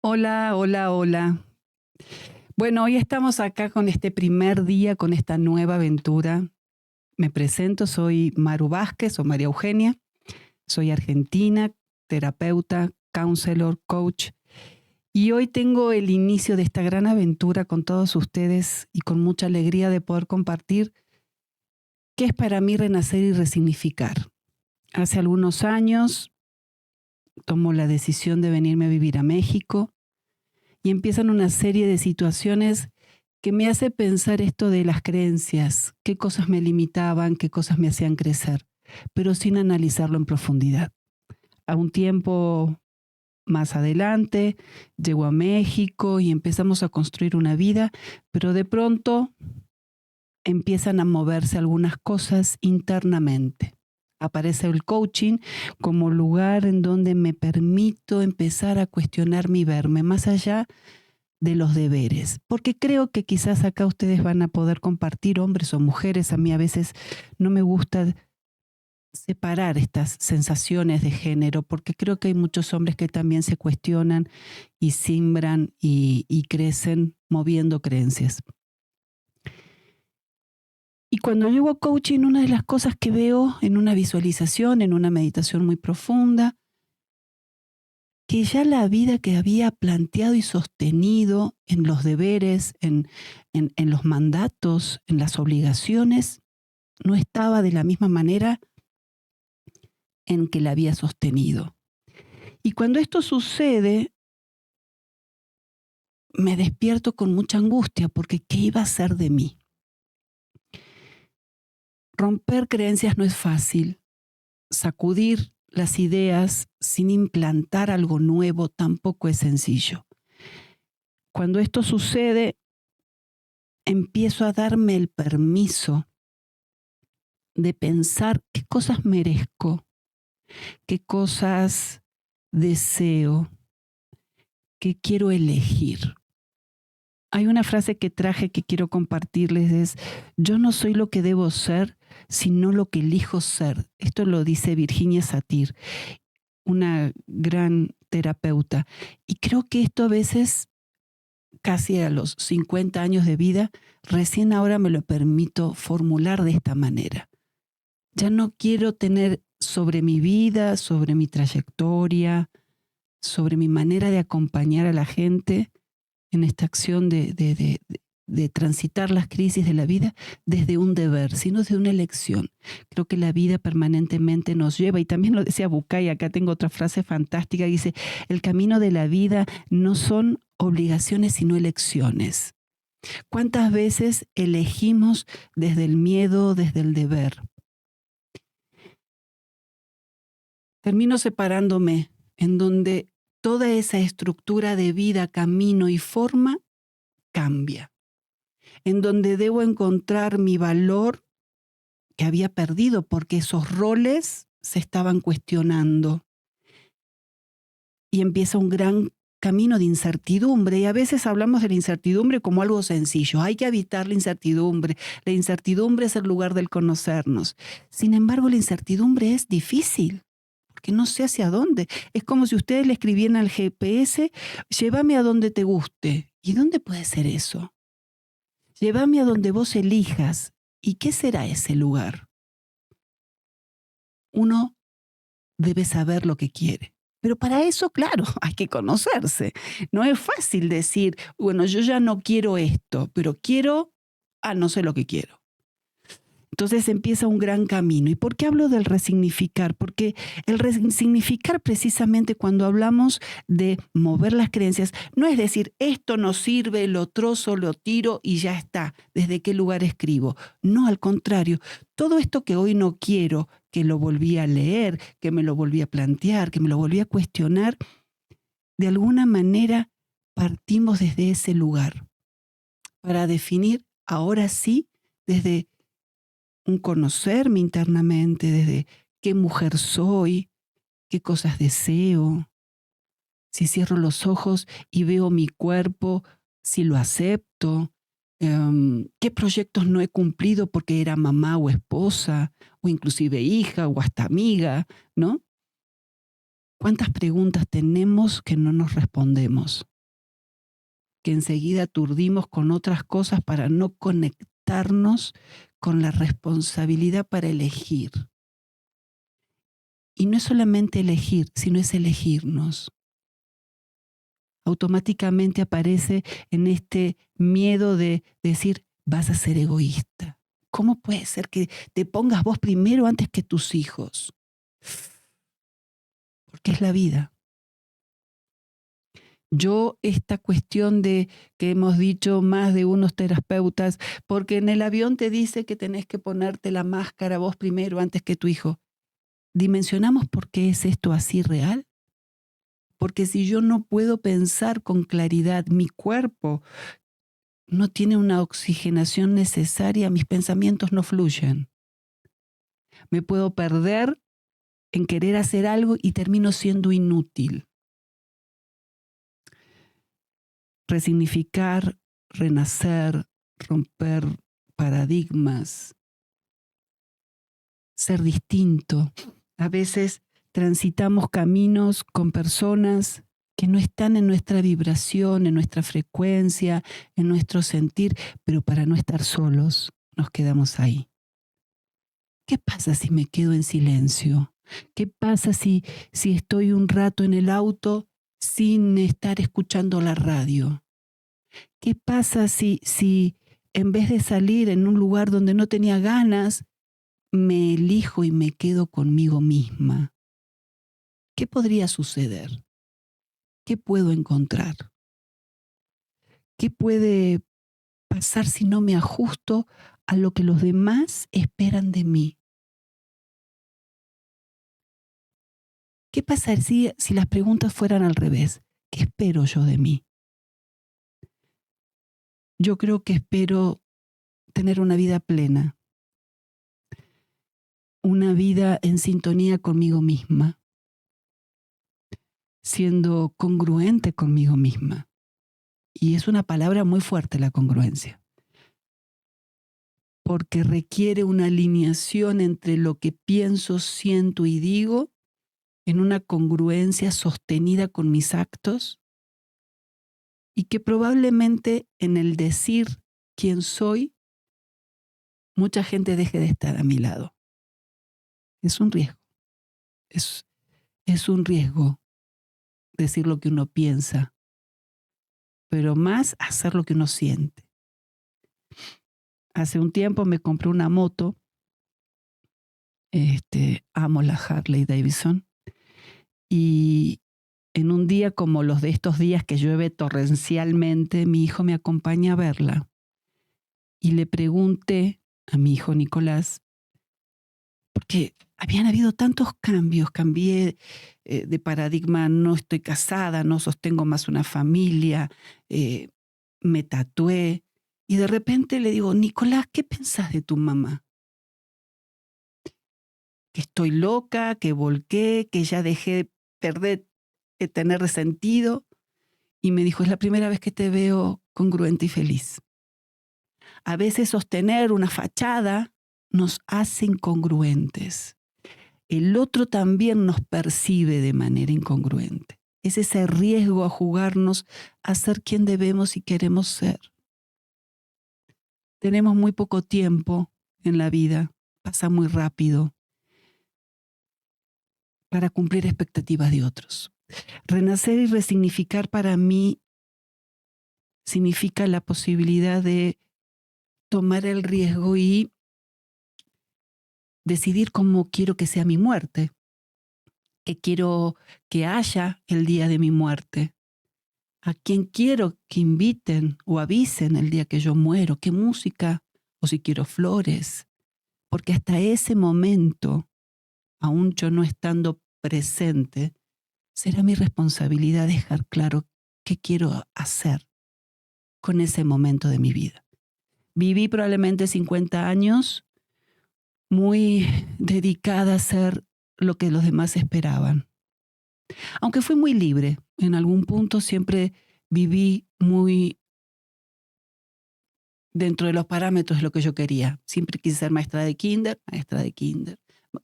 Hola, hola, hola. Bueno, hoy estamos acá con este primer día, con esta nueva aventura. Me presento, soy Maru Vázquez o María Eugenia, soy argentina, terapeuta, counselor, coach, y hoy tengo el inicio de esta gran aventura con todos ustedes y con mucha alegría de poder compartir qué es para mí renacer y resignificar. Hace algunos años tomo la decisión de venirme a vivir a México y empiezan una serie de situaciones que me hace pensar esto de las creencias, qué cosas me limitaban, qué cosas me hacían crecer, pero sin analizarlo en profundidad. A un tiempo más adelante, llego a México y empezamos a construir una vida, pero de pronto empiezan a moverse algunas cosas internamente. Aparece el coaching como lugar en donde me permito empezar a cuestionar mi verme, más allá de los deberes, porque creo que quizás acá ustedes van a poder compartir, hombres o mujeres. A mí a veces no me gusta separar estas sensaciones de género, porque creo que hay muchos hombres que también se cuestionan y siembran y crecen moviendo creencias. Y cuando llego a coaching, una de las cosas que veo en una visualización, en una meditación muy profunda, que ya la vida que había planteado y sostenido en los deberes, en los mandatos, en las obligaciones, no estaba de la misma manera en que la había sostenido. Y cuando esto sucede, me despierto con mucha angustia, porque ¿qué iba a ser de mí? Romper creencias no es fácil. Sacudir las ideas sin implantar algo nuevo tampoco es sencillo. Cuando esto sucede, empiezo a darme el permiso de pensar qué cosas merezco, qué cosas deseo, qué quiero elegir. Hay una frase que traje que quiero compartirles, es: yo no soy lo que debo ser, sino lo que elijo ser. Esto lo dice Virginia Satir, una gran terapeuta. Y creo que esto a veces, casi a los 50 años de vida, recién ahora me lo permito formular de esta manera. Ya no quiero tener sobre mi vida, sobre mi trayectoria, sobre mi manera de acompañar a la gente en esta acción de transitar las crisis de la vida desde un deber, sino desde una elección. Creo que la vida permanentemente nos lleva, y también lo decía Bucay, acá tengo otra frase fantástica, dice: el camino de la vida no son obligaciones, sino elecciones. ¿Cuántas veces elegimos desde el miedo, desde el deber? Termino separándome, en donde toda esa estructura de vida, camino y forma cambia, en donde debo encontrar mi valor que había perdido porque esos roles se estaban cuestionando. Y empieza un gran camino de incertidumbre, y a veces hablamos de la incertidumbre como algo sencillo. Hay que evitar la incertidumbre. La incertidumbre es el lugar del conocernos. Sin embargo, la incertidumbre es difícil, porque no sé hacia dónde. Es como si ustedes le escribieran al GPS: llévame a donde te guste. ¿Y dónde puede ser eso? Llévame a donde vos elijas. ¿Y qué será ese lugar? Uno debe saber lo que quiere. Pero para eso, claro, hay que conocerse. No es fácil decir, bueno, yo ya no quiero esto, pero quiero, no sé lo que quiero. Entonces empieza un gran camino. ¿Y por qué hablo del resignificar? Porque el resignificar, precisamente cuando hablamos de mover las creencias, no es decir, esto no sirve, lo trozo, lo tiro y ya está, ¿desde qué lugar escribo? No, al contrario, todo esto que hoy no quiero, que lo volví a leer, que me lo volví a plantear, que me lo volví a cuestionar, de alguna manera partimos desde ese lugar para definir ahora sí, desde un conocerme internamente, desde qué mujer soy, qué cosas deseo. Si cierro los ojos y veo mi cuerpo, si lo acepto, qué proyectos no he cumplido porque era mamá o esposa, o inclusive hija o hasta amiga, ¿no? ¿Cuántas preguntas tenemos que no nos respondemos? que enseguida aturdimos con otras cosas para no conectarnos con la responsabilidad para elegir. Y no es solamente elegir, sino es elegirnos. Automáticamente aparece en este miedo de decir, vas a ser egoísta. ¿Cómo puede ser que te pongas vos primero antes que tus hijos? Porque es la vida. Yo esta cuestión de que hemos dicho más de unos terapeutas, porque en el avión te dice que tenés que ponerte la máscara vos primero antes que tu hijo. ¿Dimensionamos por qué es esto así real? Porque si yo no puedo pensar con claridad, mi cuerpo no tiene una oxigenación necesaria, mis pensamientos no fluyen. Me puedo perder en querer hacer algo y termino siendo inútil. Resignificar, renacer, romper paradigmas, ser distinto. A veces transitamos caminos con personas que no están en nuestra vibración, en nuestra frecuencia, en nuestro sentir, pero para no estar solos nos quedamos ahí. ¿Qué pasa si me quedo en silencio? ¿Qué pasa si estoy un rato en el auto sin estar escuchando la radio? ¿Qué pasa si en vez de salir en un lugar donde no tenía ganas, me elijo y me quedo conmigo misma? ¿Qué podría suceder? ¿Qué puedo encontrar? ¿Qué puede pasar si no me ajusto a lo que los demás esperan de mí? ¿Qué pasa si las preguntas fueran al revés? ¿Qué espero yo de mí? Yo creo que espero tener una vida plena, una vida en sintonía conmigo misma, siendo congruente conmigo misma. Y es una palabra muy fuerte la congruencia, porque requiere una alineación entre lo que pienso, siento y digo, en una congruencia sostenida con mis actos, y que probablemente en el decir quién soy, mucha gente deje de estar a mi lado. Es un riesgo, es un riesgo decir lo que uno piensa, pero más hacer lo que uno siente. Hace un tiempo me compré una moto, amo la Harley Davidson, y en un día como los de estos días que llueve torrencialmente, mi hijo me acompaña a verla. Y le pregunté a mi hijo Nicolás, porque habían habido tantos cambios, cambié de paradigma, no estoy casada, no sostengo más una familia, me tatué, y de repente le digo, Nicolás, ¿qué pensás de tu mamá? Que estoy loca, que volqué, que ya dejé perder, tener resentido. Y me dijo, es la primera vez que te veo congruente y feliz. A veces sostener una fachada nos hace incongruentes. El otro también nos percibe de manera incongruente. Es ese riesgo a jugarnos a ser quien debemos y queremos ser. Tenemos muy poco tiempo en la vida, pasa muy rápido, para cumplir expectativas de otros. Renacer y resignificar para mí significa la posibilidad de tomar el riesgo y decidir cómo quiero que sea mi muerte, qué quiero que haya el día de mi muerte, a quién quiero que inviten o avisen el día que yo muero, qué música o si quiero flores, porque hasta ese momento, aún yo no estando presente, será mi responsabilidad dejar claro qué quiero hacer con ese momento de mi vida. Viví probablemente 50 años muy dedicada a hacer lo que los demás esperaban. Aunque fui muy libre, en algún punto siempre viví muy dentro de los parámetros de lo que yo quería. Siempre quise ser maestra de kinder.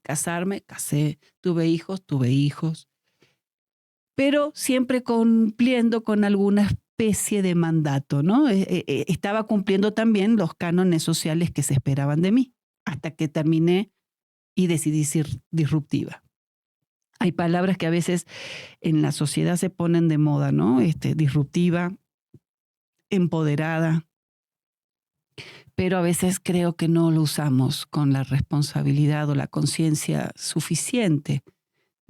Casarme, casé. Tuve hijos. Pero siempre cumpliendo con algunas especie de mandato, ¿no? Estaba cumpliendo también los cánones sociales que se esperaban de mí, hasta que terminé y decidí ser disruptiva. Hay palabras que a veces en la sociedad se ponen de moda, ¿no? Disruptiva, empoderada, pero a veces creo que no lo usamos con la responsabilidad o la conciencia suficiente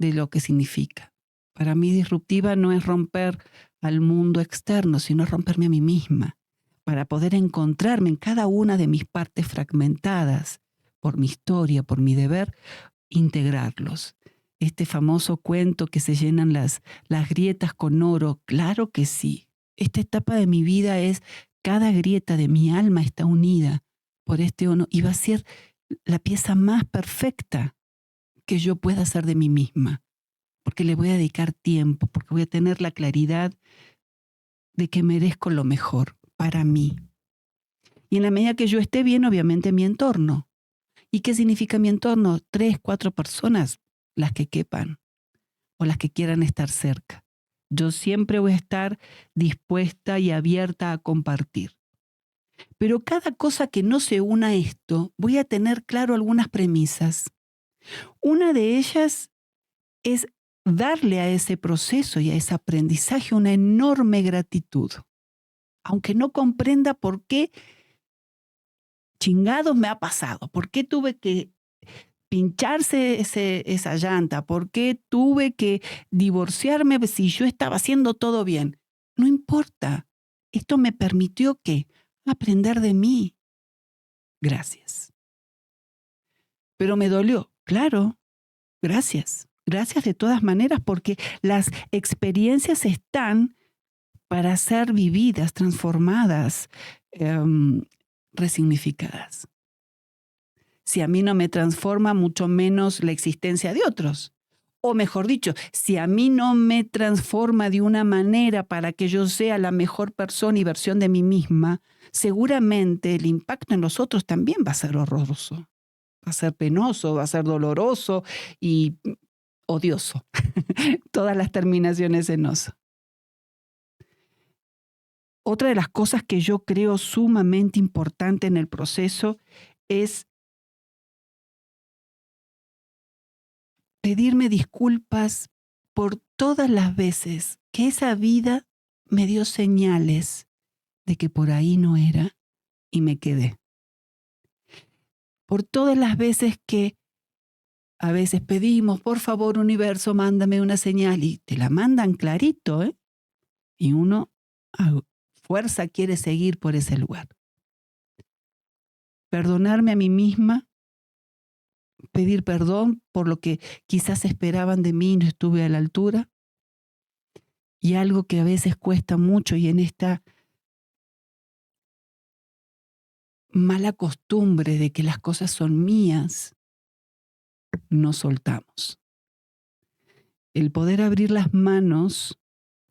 de lo que significa. Para mí disruptiva no es romper al mundo externo, sino romperme a mí misma, para poder encontrarme en cada una de mis partes fragmentadas, por mi historia, por mi deber, integrarlos. Este famoso cuento que se llenan las grietas con oro, claro que sí. Esta etapa de mi vida es, cada grieta de mi alma está unida por este oro y va a ser la pieza más perfecta que yo pueda hacer de mí misma, porque le voy a dedicar tiempo, porque voy a tener la claridad de que merezco lo mejor para mí. Y en la medida que yo esté bien, obviamente mi entorno. ¿Y qué significa mi entorno? 3, 4 personas, las que quepan o las que quieran estar cerca. Yo siempre voy a estar dispuesta y abierta a compartir. Pero cada cosa que no se una a esto, voy a tener claro algunas premisas. Una de ellas es darle a ese proceso y a ese aprendizaje una enorme gratitud. Aunque no comprenda por qué chingados me ha pasado, por qué tuve que pincharse esa llanta, por qué tuve que divorciarme si yo estaba haciendo todo bien. No importa. Esto me permitió ¿qué? Aprender de mí. Gracias. Pero me dolió. Claro, gracias. Gracias de todas maneras, porque las experiencias están para ser vividas, transformadas, resignificadas. Si a mí no me transforma, mucho menos la existencia de otros. O mejor dicho, si a mí no me transforma de una manera para que yo sea la mejor persona y versión de mí misma, seguramente el impacto en los otros también va a ser horroroso. Va a ser penoso, va a ser doloroso y odioso. Todas las terminaciones en oso. Otra de las cosas que yo creo sumamente importante en el proceso es pedirme disculpas por todas las veces que esa vida me dio señales de que por ahí no era y me quedé. Por todas las veces que a veces pedimos, por favor, universo, mándame una señal y te la mandan clarito, ¿eh? Y uno a fuerza quiere seguir por ese lugar. Perdonarme a mí misma, pedir perdón por lo que quizás esperaban de mí y no estuve a la altura. Y algo que a veces cuesta mucho y en esta mala costumbre de que las cosas son mías, no soltamos. El poder abrir las manos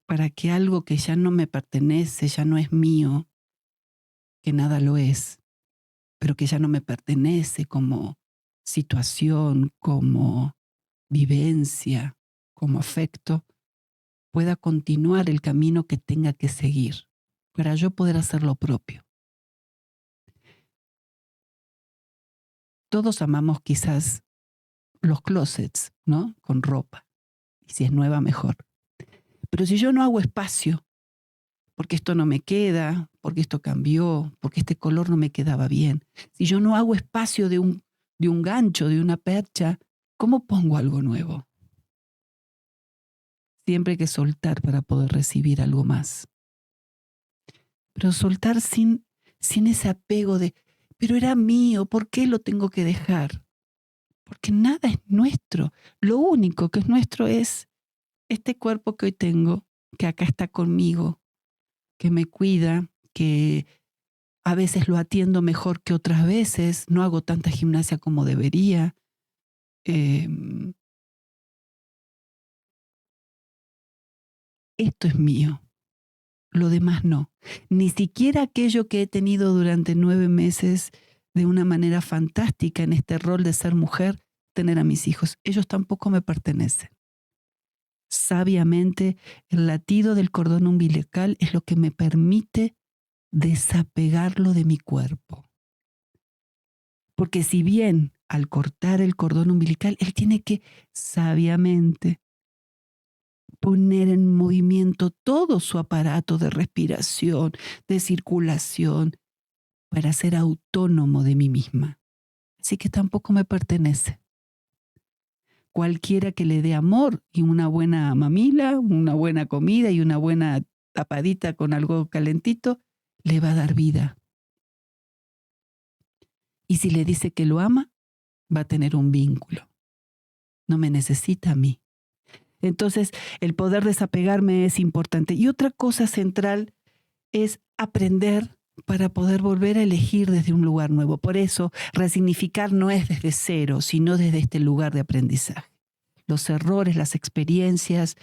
para que algo que ya no me pertenece, ya no es mío, que nada lo es, pero que ya no me pertenece como situación, como vivencia, como afecto, pueda continuar el camino que tenga que seguir para yo poder hacer lo propio. Todos amamos quizás los closets, ¿no? Con ropa. Y si es nueva, mejor. Pero si yo no hago espacio, porque esto no me queda, porque esto cambió, porque este color no me quedaba bien, si yo no hago espacio de un gancho, de una percha, ¿cómo pongo algo nuevo? Siempre hay que soltar para poder recibir algo más. Pero soltar sin ese apego de, pero era mío, ¿por qué lo tengo que dejar? Porque nada es nuestro. Lo único que es nuestro es este cuerpo que hoy tengo, que acá está conmigo, que me cuida, que a veces lo atiendo mejor que otras veces, no hago tanta gimnasia como debería. Esto es mío, lo demás no. Ni siquiera aquello que he tenido durante 9 meses de una manera fantástica en este rol de ser mujer, tener a mis hijos. Ellos tampoco me pertenecen. Sabiamente, el latido del cordón umbilical es lo que me permite desapegarlo de mi cuerpo. Porque si bien al cortar el cordón umbilical, él tiene que sabiamente poner en movimiento todo su aparato de respiración, de circulación, para ser autónomo de mí misma. Así que tampoco me pertenece. Cualquiera que le dé amor y una buena mamila, una buena comida y una buena tapadita con algo calentito, le va a dar vida. Y si le dice que lo ama, va a tener un vínculo. No me necesita a mí. Entonces, el poder desapegarme es importante. Y otra cosa central es aprender para poder volver a elegir desde un lugar nuevo. Por eso, resignificar no es desde cero, sino desde este lugar de aprendizaje. Los errores, las experiencias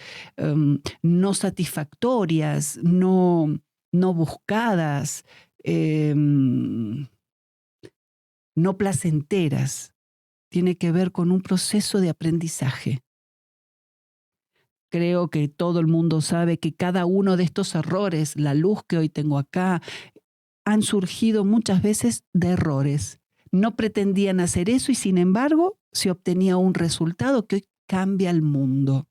no satisfactorias, no buscadas, no placenteras, tiene que ver con un proceso de aprendizaje. Creo que todo el mundo sabe que cada uno de estos errores, la luz que hoy tengo acá, han surgido muchas veces de errores. No pretendían hacer eso y sin embargo se obtenía un resultado que hoy cambia el mundo.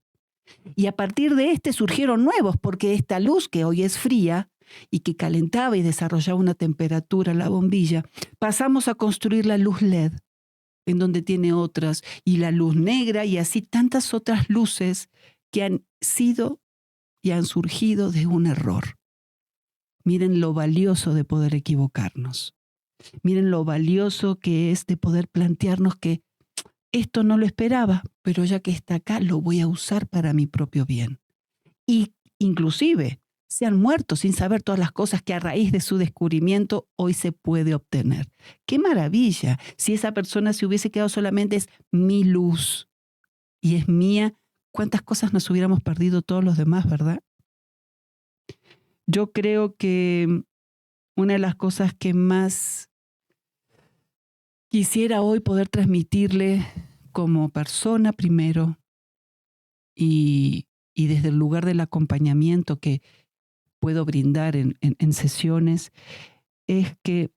Y a partir de este surgieron nuevos, porque esta luz que hoy es fría y que calentaba y desarrollaba una temperatura la bombilla, pasamos a construir la luz LED, en donde tiene otras, y la luz negra y así tantas otras luces que han sido y han surgido de un error. Miren lo valioso de poder equivocarnos. Miren lo valioso que es de poder plantearnos que esto no lo esperaba, pero ya que está acá lo voy a usar para mi propio bien. Y inclusive se han muerto sin saber todas las cosas que a raíz de su descubrimiento hoy se puede obtener. ¡Qué maravilla! Si esa persona se hubiese quedado solamente es mi luz y es mía, ¿cuántas cosas nos hubiéramos perdido todos los demás, verdad? Yo creo que una de las cosas que más quisiera hoy poder transmitirle como persona primero y desde el lugar del acompañamiento que puedo brindar en sesiones, es que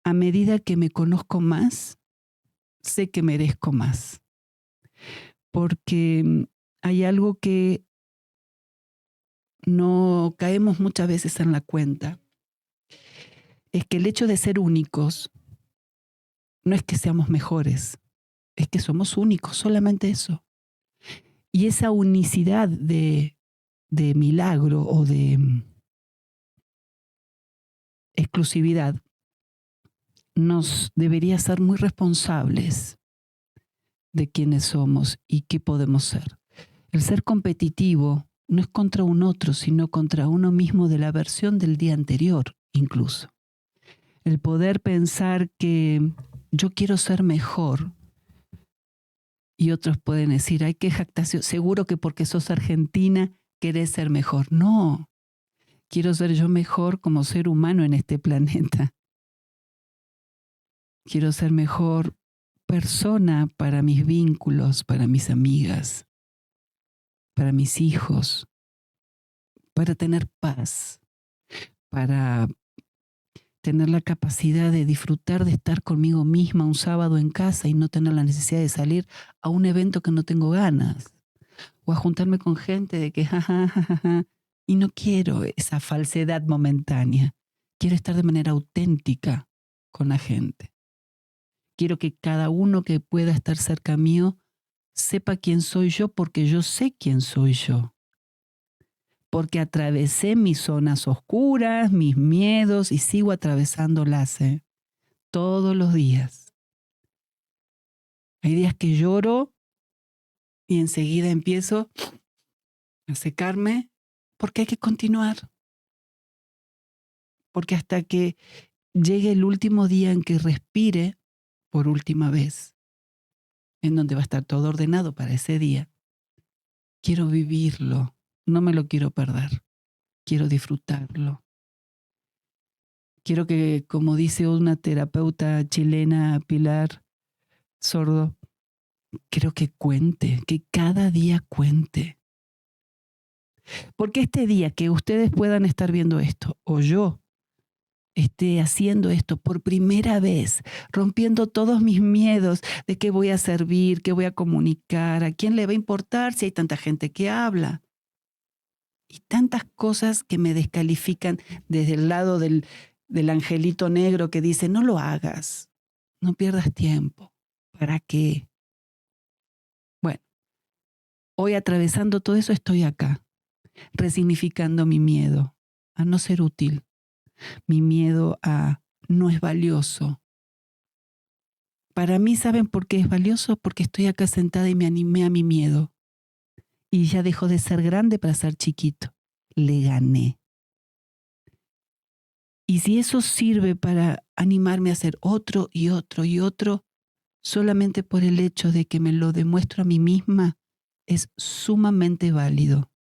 a medida que me conozco más, sé que merezco más. Porque hay algo que no caemos muchas veces en la cuenta. Es que el hecho de ser únicos no es que seamos mejores, es que somos únicos, solamente eso. Y esa unicidad de milagro o de exclusividad nos debería hacer muy responsables de quiénes somos y qué podemos ser. El ser competitivo no es contra un otro, sino contra uno mismo de la versión del día anterior, incluso. El poder pensar que yo quiero ser mejor y otros pueden decir, ay, qué jactación, seguro que porque sos argentina querés ser mejor. No, quiero ser yo mejor como ser humano en este planeta. Quiero ser mejor persona para mis vínculos, para mis amigas, para mis hijos, para tener paz, para tener la capacidad de disfrutar de estar conmigo misma un sábado en casa y no tener la necesidad de salir a un evento que no tengo ganas o a juntarme con gente de que jajajaja, y no quiero esa falsedad momentánea. Quiero estar de manera auténtica con la gente. Quiero que cada uno que pueda estar cerca mío sepa quién soy yo porque yo sé quién soy yo. Porque atravesé mis zonas oscuras, mis miedos y sigo atravesándolas todos los días. Hay días que lloro y enseguida empiezo a secarme porque hay que continuar. Porque hasta que llegue el último día en que respire por última vez, en donde va a estar todo ordenado para ese día, quiero vivirlo, no me lo quiero perder, quiero disfrutarlo. Quiero que, como dice una terapeuta chilena, Pilar Sordo, quiero que cuente, que cada día cuente. Porque este día que ustedes puedan estar viendo esto, o yo esté haciendo esto por primera vez, rompiendo todos mis miedos de qué voy a servir, qué voy a comunicar, a quién le va a importar si hay tanta gente que habla. Y tantas cosas que me descalifican desde el lado del angelito negro que dice, no lo hagas, no pierdas tiempo. ¿Para qué? Bueno, hoy atravesando todo eso estoy acá, resignificando mi miedo a no ser útil, mi miedo a no es valioso. Para mí, ¿saben por qué es valioso? Porque estoy acá sentada y me animé a mi miedo. Y ya dejó de ser grande para ser chiquito. Le gané. Y si eso sirve para animarme a hacer otro y otro y otro, solamente por el hecho de que me lo demuestro a mí misma, es sumamente válido.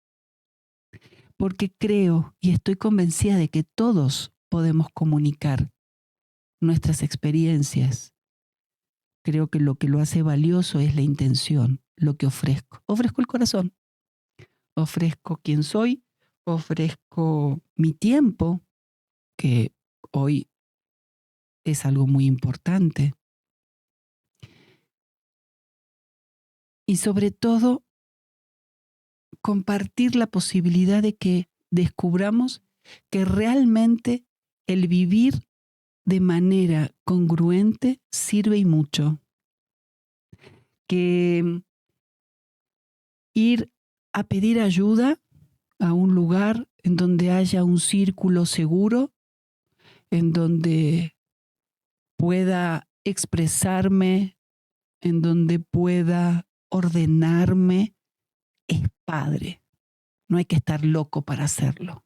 Porque creo y estoy convencida de que todos podemos comunicar nuestras experiencias. Creo que lo hace valioso es la intención, lo que ofrezco. Ofrezco el corazón, ofrezco quién soy, ofrezco mi tiempo, que hoy es algo muy importante. Y sobre todo, compartir la posibilidad de que descubramos que realmente el vivir de manera congruente sirve y mucho. Que ir a pedir ayuda a un lugar en donde haya un círculo seguro, en donde pueda expresarme, en donde pueda ordenarme, es padre. No hay que estar loco para hacerlo.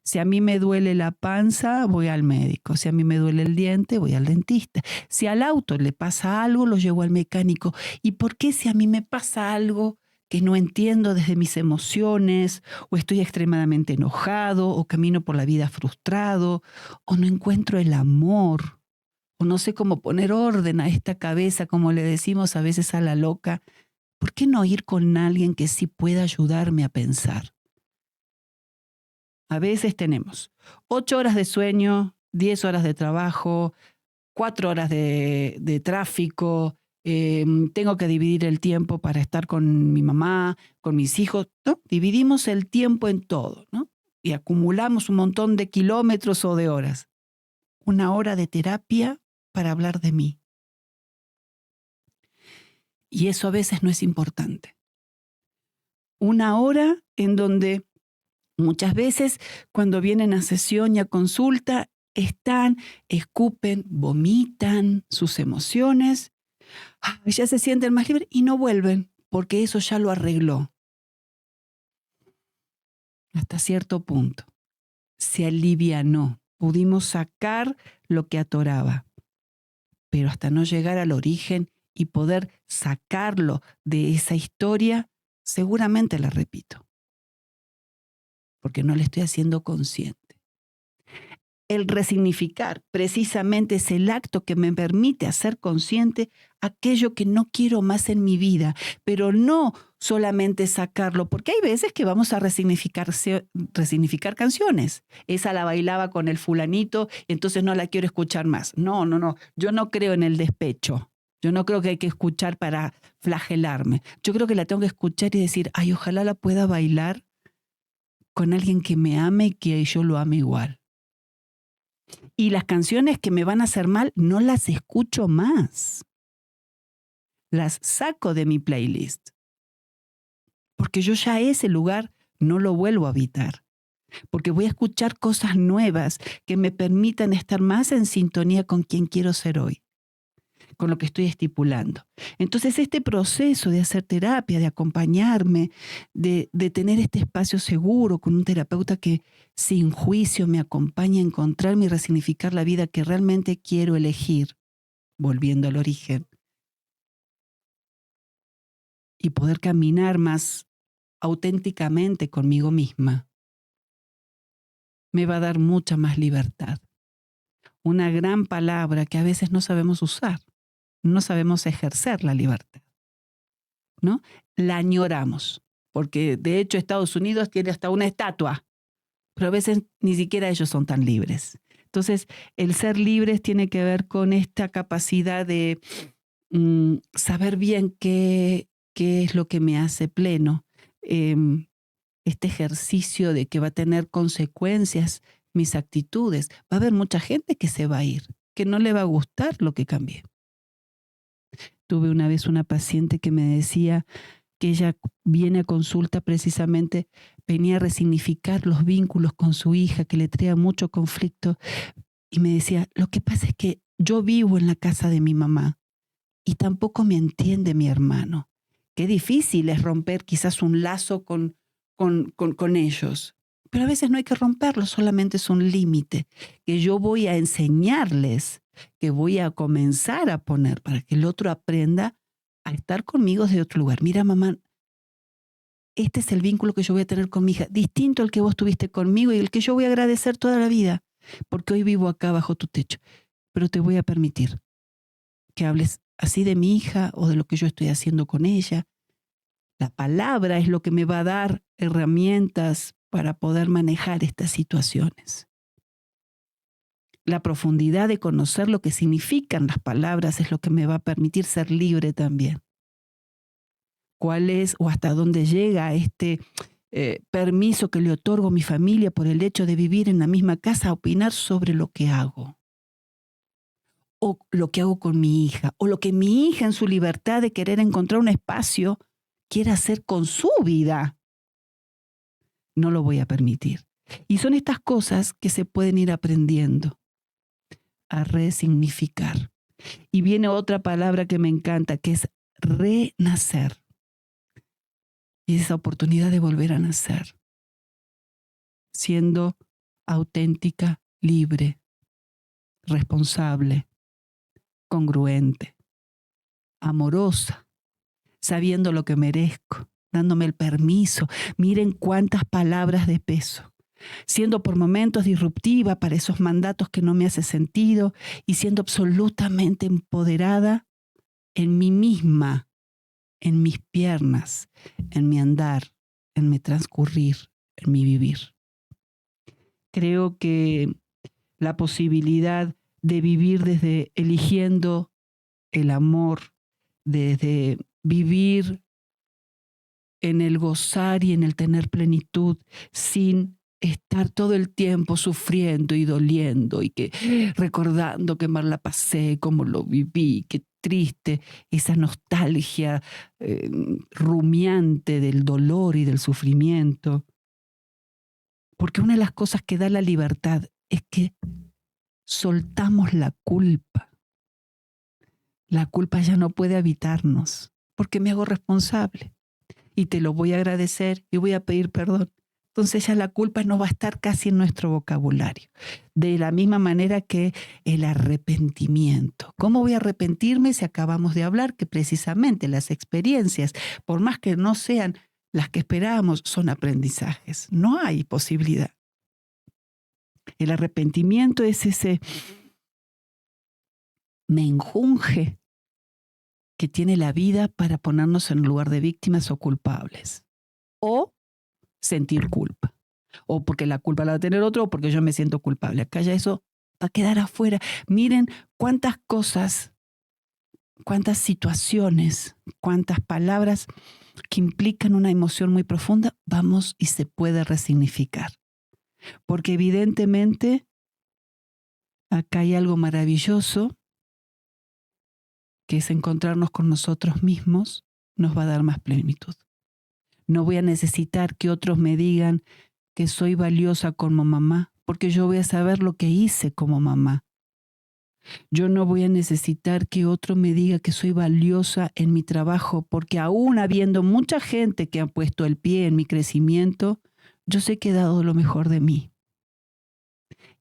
Si a mí me duele la panza, voy al médico. Si a mí me duele el diente, voy al dentista. Si al auto le pasa algo, lo llevo al mecánico. ¿Y por qué si a mí me pasa algo que no entiendo desde mis emociones, o estoy extremadamente enojado, o camino por la vida frustrado, o no encuentro el amor, o no sé cómo poner orden a esta cabeza, como le decimos a veces a la loca? ¿Por qué no ir con alguien que sí pueda ayudarme a pensar? A veces tenemos 8 horas de sueño, 10 horas de trabajo, 4 horas de tráfico, tengo que dividir el tiempo para estar con mi mamá, con mis hijos, ¿no? Dividimos el tiempo en todo, ¿no? Y acumulamos un montón de kilómetros o de horas. 1 hora de terapia para hablar de mí. Y eso a veces no es importante. 1 hora en donde muchas veces cuando vienen a sesión y a consulta, escupen, vomitan sus emociones, ya se sienten más libres y no vuelven, porque eso ya lo arregló. Hasta cierto punto. Se alivianó. Pudimos sacar lo que atoraba. Pero hasta no llegar al origen y poder sacarlo de esa historia, seguramente la repito. Porque no le estoy haciendo consciente. El resignificar precisamente es el acto que me permite hacer consciente aquello que no quiero más en mi vida, pero no solamente sacarlo, porque hay veces que vamos a resignificar canciones. Esa la bailaba con el fulanito, entonces no la quiero escuchar más. No, yo no creo en el despecho. Yo no creo que hay que escuchar para flagelarme. Yo creo que la tengo que escuchar y decir, ay, ojalá la pueda bailar con alguien que me ame y que yo lo ame igual. Y las canciones que me van a hacer mal no las escucho más. Las saco de mi playlist. Porque yo ya ese lugar no lo vuelvo a habitar. Porque voy a escuchar cosas nuevas que me permitan estar más en sintonía con quien quiero ser hoy, con lo que estoy estipulando. Entonces este proceso de hacer terapia, de acompañarme, de tener este espacio seguro con un terapeuta que sin juicio me acompaña a encontrarme y resignificar la vida que realmente quiero elegir, volviendo al origen, y poder caminar más auténticamente conmigo misma, me va a dar mucha más libertad. Una gran palabra que a veces no sabemos usar, no sabemos ejercer la libertad, ¿no? La añoramos. porque de hecho Estados Unidos tiene hasta una estatua, pero a veces ni siquiera ellos son tan libres. Entonces, el ser libres tiene que ver con esta capacidad de saber bien qué es lo que me hace pleno. Este ejercicio de que va a tener consecuencias mis actitudes. Va a haber mucha gente que se va a ir, que no le va a gustar lo que cambié. Tuve una vez una paciente que me decía que ella viene a consulta precisamente, venía a resignificar los vínculos con su hija, que le traía mucho conflicto, y me decía, lo que pasa es que yo vivo en la casa de mi mamá y tampoco me entiende mi hermano. Qué difícil es romper quizás un lazo con ellos. Pero a veces no hay que romperlo, solamente es un límite que yo voy a enseñarles, que voy a comenzar a poner para que el otro aprenda a estar conmigo desde otro lugar. Mira, mamá, este es el vínculo que yo voy a tener con mi hija, distinto al que vos tuviste conmigo y el que yo voy a agradecer toda la vida, porque hoy vivo acá bajo tu techo. Pero te voy a permitir que hables así de mi hija o de lo que yo estoy haciendo con ella. La palabra es lo que me va a dar herramientas para poder manejar estas situaciones. La profundidad de conocer lo que significan las palabras es lo que me va a permitir ser libre también. ¿Cuál es o hasta dónde llega este permiso que le otorgo a mi familia por el hecho de vivir en la misma casa a opinar sobre lo que hago? O lo que hago con mi hija, o lo que mi hija en su libertad de querer encontrar un espacio quiere hacer con su vida. No lo voy a permitir. Y son estas cosas que se pueden ir aprendiendo a resignificar. Y viene otra palabra que me encanta, que es renacer. Y esa oportunidad de volver a nacer, siendo auténtica, libre, responsable, congruente, amorosa, sabiendo lo que merezco, dándome el permiso. Miren cuántas palabras de peso. Siendo por momentos disruptiva para esos mandatos que no me hace sentido y siendo absolutamente empoderada en mí misma, en mis piernas, en mi andar, en mi transcurrir, en mi vivir. Creo que la posibilidad de vivir desde eligiendo el amor, desde vivir en el gozar y en el tener plenitud, sin estar todo el tiempo sufriendo y doliendo y que recordando que mal la pasé, cómo lo viví, qué triste, esa nostalgia rumiante del dolor y del sufrimiento. Porque una de las cosas que da la libertad es que soltamos la culpa. La culpa ya no puede habitarnos porque me hago responsable y te lo voy a agradecer y voy a pedir perdón. Entonces ya la culpa no va a estar casi en nuestro vocabulario. De la misma manera que el arrepentimiento. ¿Cómo voy a arrepentirme si acabamos de hablar que precisamente las experiencias, por más que no sean las que esperábamos, son aprendizajes? No hay posibilidad. El arrepentimiento es ese menjunje que tiene la vida para ponernos en lugar de víctimas o culpables. O sentir culpa. O porque la culpa la va a tener otro o porque yo me siento culpable. Acá ya eso va a quedar afuera. Miren cuántas cosas, cuántas situaciones, cuántas palabras que implican una emoción muy profunda, vamos y se puede resignificar. Porque evidentemente acá hay algo maravilloso que es encontrarnos con nosotros mismos, nos va a dar más plenitud. No voy a necesitar que otros me digan que soy valiosa como mamá, porque yo voy a saber lo que hice como mamá. Yo no voy a necesitar que otro me diga que soy valiosa en mi trabajo, porque aún habiendo mucha gente que ha puesto el pie en mi crecimiento, yo sé que he dado lo mejor de mí.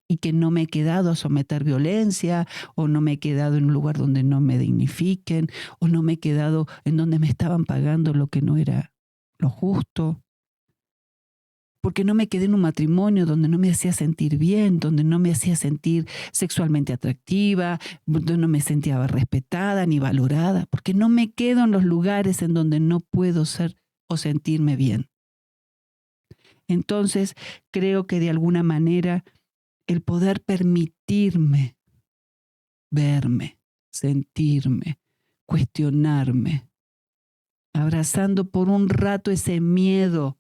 Y que no me he quedado a someter violencia, o no me he quedado en un lugar donde no me dignifiquen, o no me he quedado en donde me estaban pagando lo que no era lo justo. Porque no me quedé en un matrimonio donde no me hacía sentir bien, donde no me hacía sentir sexualmente atractiva, donde no me sentía respetada ni valorada. Porque no me quedo en los lugares en donde no puedo ser o sentirme bien. Entonces, creo que de alguna manera el poder permitirme verme, sentirme, cuestionarme, abrazando por un rato ese miedo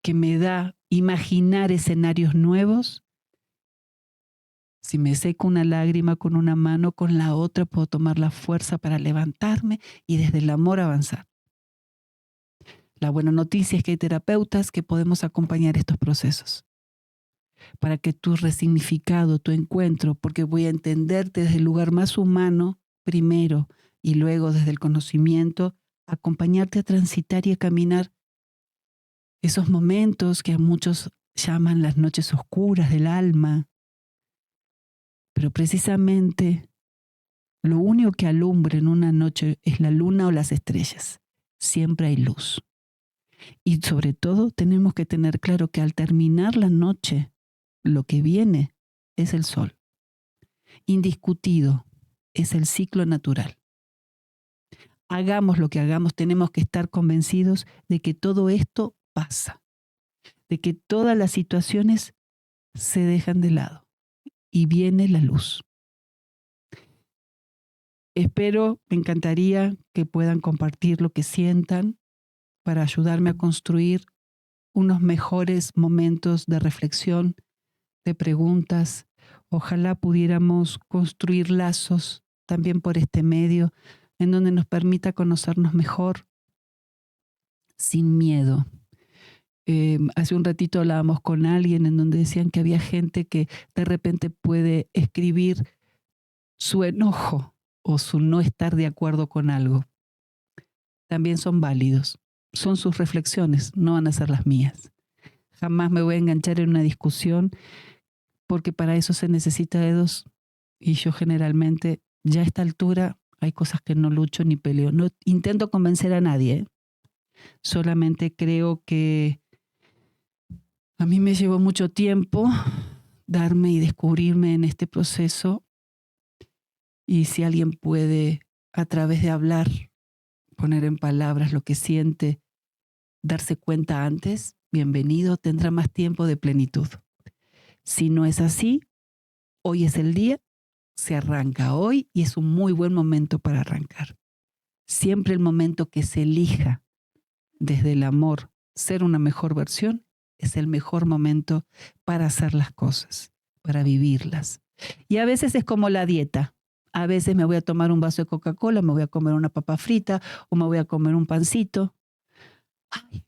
que me da imaginar escenarios nuevos. Si me seco una lágrima con una mano, con la otra puedo tomar la fuerza para levantarme y desde el amor avanzar. La buena noticia es que hay terapeutas que podemos acompañar estos procesos para que tu resignificado, tu encuentro, porque voy a entenderte desde el lugar más humano primero y luego desde el conocimiento, acompañarte a transitar y a caminar esos momentos que a muchos llaman las noches oscuras del alma. Pero precisamente lo único que alumbra en una noche es la luna o las estrellas. Siempre hay luz. Y sobre todo tenemos que tener claro que al terminar la noche, lo que viene es el sol. Indiscutido, es el ciclo natural. Hagamos lo que hagamos, tenemos que estar convencidos de que todo esto pasa, de que todas las situaciones se dejan de lado y viene la luz. Espero, me encantaría que puedan compartir lo que sientan para ayudarme a construir unos mejores momentos de reflexión, de preguntas. Ojalá pudiéramos construir lazos también por este medio en donde nos permita conocernos mejor sin miedo. Hace un ratito hablábamos con alguien en donde decían que había gente que de repente puede escribir su enojo o su no estar de acuerdo con algo. También son válidos. Son sus reflexiones, no van a ser las mías. Jamás me voy a enganchar en una discusión porque para eso se necesita de dos. Y yo generalmente, ya a esta altura, hay cosas que no lucho ni peleo. No intento convencer a nadie, ¿eh? Solamente creo que a mí me llevó mucho tiempo darme y descubrirme en este proceso. Y si alguien puede, a través de hablar, poner en palabras lo que siente, darse cuenta antes, bienvenido, tendrá más tiempo de plenitud. Si no es así, hoy es el día, se arranca hoy y es un muy buen momento para arrancar. Siempre el momento que se elija desde el amor ser una mejor versión es el mejor momento para hacer las cosas, para vivirlas. Y a veces es como la dieta. A veces me voy a tomar un vaso de Coca-Cola, me voy a comer una papa frita o me voy a comer un pancito. Ay,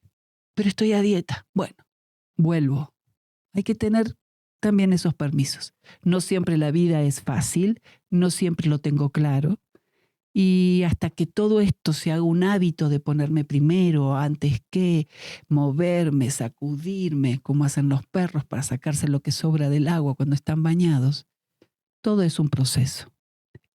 pero estoy a dieta. Bueno, vuelvo. Hay que tener también esos permisos. No siempre la vida es fácil, no siempre lo tengo claro. Y hasta que todo esto se haga un hábito de ponerme primero, antes que moverme, sacudirme, como hacen los perros para sacarse lo que sobra del agua cuando están bañados, todo es un proceso.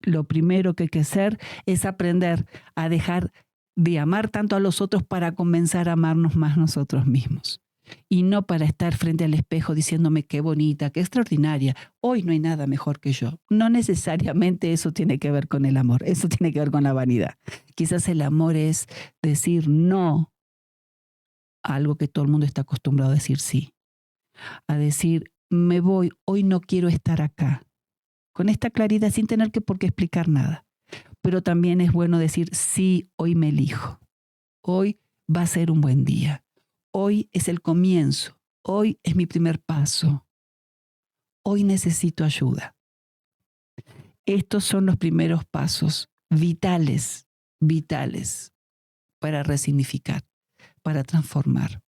Lo primero que hay que hacer es aprender a dejar de amar tanto a los otros para comenzar a amarnos más nosotros mismos. Y no para estar frente al espejo diciéndome qué bonita, qué extraordinaria. Hoy no hay nada mejor que yo. No necesariamente eso tiene que ver con el amor. Eso tiene que ver con la vanidad. Quizás el amor es decir no a algo que todo el mundo está acostumbrado a decir sí. A decir, me voy, hoy no quiero estar acá. Con esta claridad, sin tener que por qué explicar nada. Pero también es bueno decir, sí, hoy me elijo. Hoy va a ser un buen día. Hoy es el comienzo. Hoy es mi primer paso. Hoy necesito ayuda. Estos son los primeros pasos vitales, vitales para resignificar, para transformar,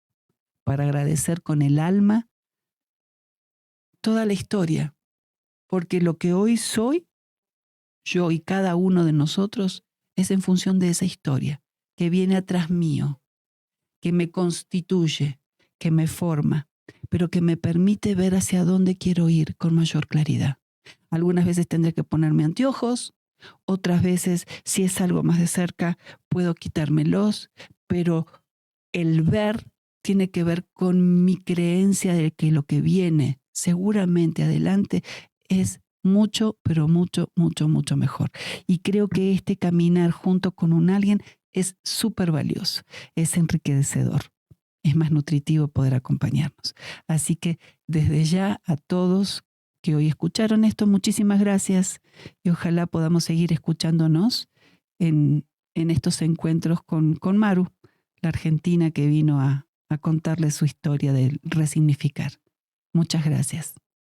para agradecer con el alma toda la historia. Porque lo que hoy soy, yo y cada uno de nosotros, es en función de esa historia que viene atrás mío, que me constituye, que me forma, pero que me permite ver hacia dónde quiero ir con mayor claridad. Algunas veces tendré que ponerme anteojos, otras veces, si es algo más de cerca, puedo quitármelos, pero el ver tiene que ver con mi creencia de que lo que viene seguramente adelante es mucho, pero mucho, mucho, mucho mejor. Y creo que este caminar junto con un alguien es súper valioso, es enriquecedor, es más nutritivo poder acompañarnos. Así que desde ya a todos que hoy escucharon esto, muchísimas gracias y ojalá podamos seguir escuchándonos en estos encuentros con Maru, la argentina que vino a contarles su historia del resignificar. Muchas gracias.